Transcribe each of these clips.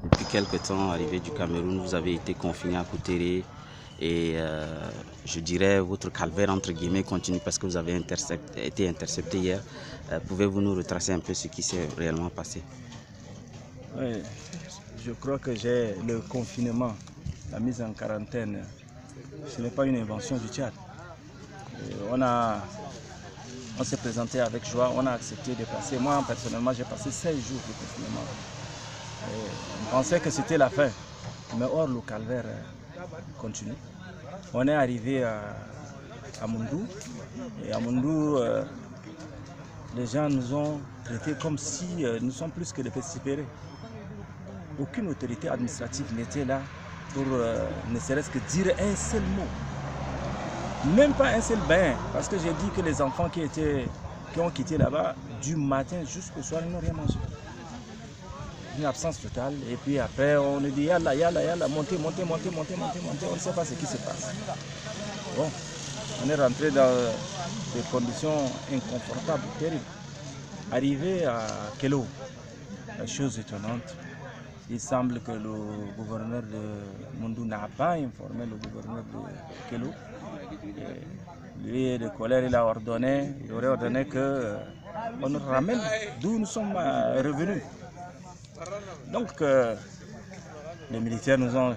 Depuis quelques temps, arrivé du Cameroun, vous avez été confiné à Koutere et je dirais votre calvaire entre guillemets continue parce que vous avez été intercepté hier. Pouvez-vous nous retracer un peu ce qui s'est réellement passé? Oui, je crois que j'ai le confinement, la mise en quarantaine, ce n'est pas une invention du Tchad. On s'est présenté avec joie, on a accepté de passer. Moi, personnellement, j'ai passé 16 jours de confinement. On pensait que c'était la fin, mais or, le calvaire continue. On est arrivé à Moundou, et à Moundou, les gens nous ont traités comme si nous sommes plus que des pestiférés. Aucune autorité administrative n'était là pour ne serait-ce que dire un seul mot. Même pas un seul bain, parce que j'ai dit que les enfants qui ont quitté là-bas, du matin jusqu'au soir, ils n'ont rien mangé. Une absence totale, et puis après on nous dit yalla, yalla, yalla, montez, montez, montez, montez, montez, montez, on ne sait pas ce qui se passe. Bon, on est rentré dans des conditions inconfortables, terribles. Arrivé à Kélo, la chose étonnante, il semble que le gouverneur de Moundou n'a pas informé le gouverneur de Kélo. Lui, de colère, il aurait ordonné qu'on nous ramène d'où nous sommes revenus. Donc, les militaires nous ont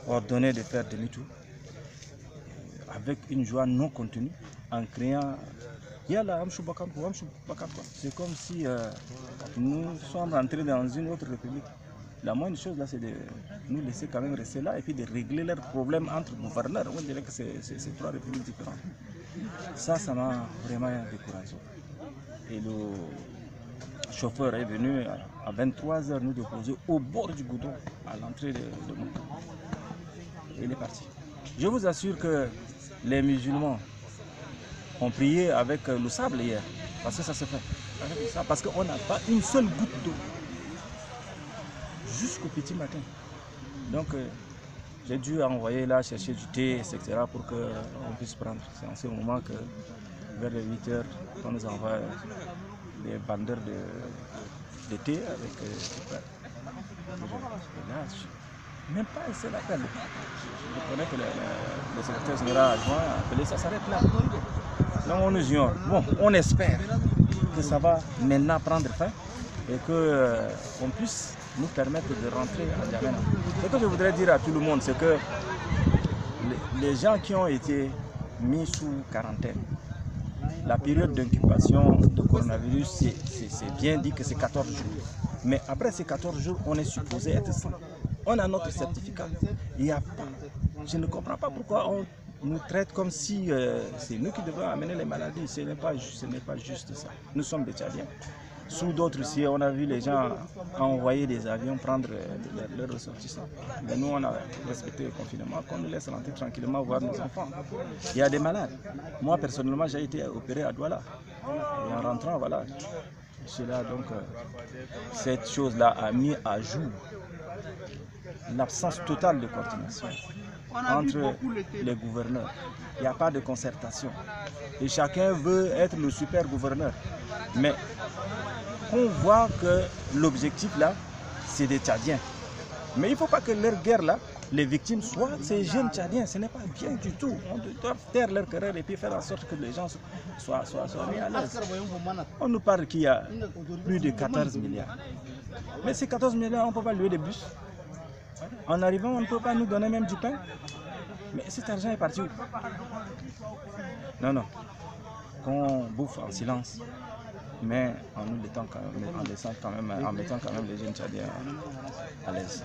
ordonné de faire demi-tour avec une joie non contenue en criant Yalla, c'est comme si nous sommes rentrés dans une autre république. La moindre chose là, c'est de nous laisser quand même rester là et puis de régler leurs problèmes entre gouverneurs. On dirait que c'est trois républiques différentes. Ça m'a vraiment découragé. Et le chauffeur est venu à 23 h nous déposer au bord du goudron, à l'entrée de Moundou. Il est parti. Je vous assure que les musulmans ont prié avec le sable hier, parce que ça se fait. Parce qu'on n'a pas une seule goutte d'eau jusqu'au petit matin. Donc j'ai dû envoyer là chercher du thé, etc. pour qu'on puisse prendre. C'est en ce moment que vers les 8 h, on nous envoie des bandeurs de thé avec même pas un seul appel. Je connais que le secrétaire général adjoint a appelé, ça s'arrête là. Donc on nous ignore. Bon, on espère que ça va maintenant prendre fin et qu'on puisse nous permettre de rentrer à N'Djamena. Ce que je voudrais dire à tout le monde, c'est que les gens qui ont été mis sous quarantaine, la période d'incubation de coronavirus, c'est bien dit que c'est 14 jours. Mais après ces 14 jours, on est supposé être sain. On a notre certificat. Il y a pas. Je ne comprends pas pourquoi on nous traite comme si c'est nous qui devons amener les maladies. Ce n'est pas juste ça. Nous sommes des Tchadiens. Sous d'autres ici, on a vu les gens envoyer des avions prendre leurs ressortissants. Mais nous, on a respecté le confinement, qu'on nous laisse rentrer tranquillement voir nos enfants. Il y a des malades. Moi, personnellement, j'ai été opéré à Douala. Et en rentrant, voilà, cela, donc, cette chose-là a mis à jour l'absence totale de coordination entre les gouverneurs. Il n'y a pas de concertation. Et chacun veut être le super gouverneur. Mais on voit que l'objectif là, c'est des Tchadiens. Mais il ne faut pas que leur guerre là, les victimes soient ces jeunes Tchadiens. Ce n'est pas bien du tout. On doit taire leur querelle et puis faire en sorte que les gens soient mis à l'aise. On nous parle qu'il y a plus de 14 milliards. Mais ces 14 milliards, on ne peut pas louer des bus. En arrivant, on ne peut pas nous donner même du pain. Mais cet argent est parti où? Non, non. Qu'on bouffe en silence, mais en nous laissant quand même, en mettant quand même les jeunes Tchadiens à l'aise.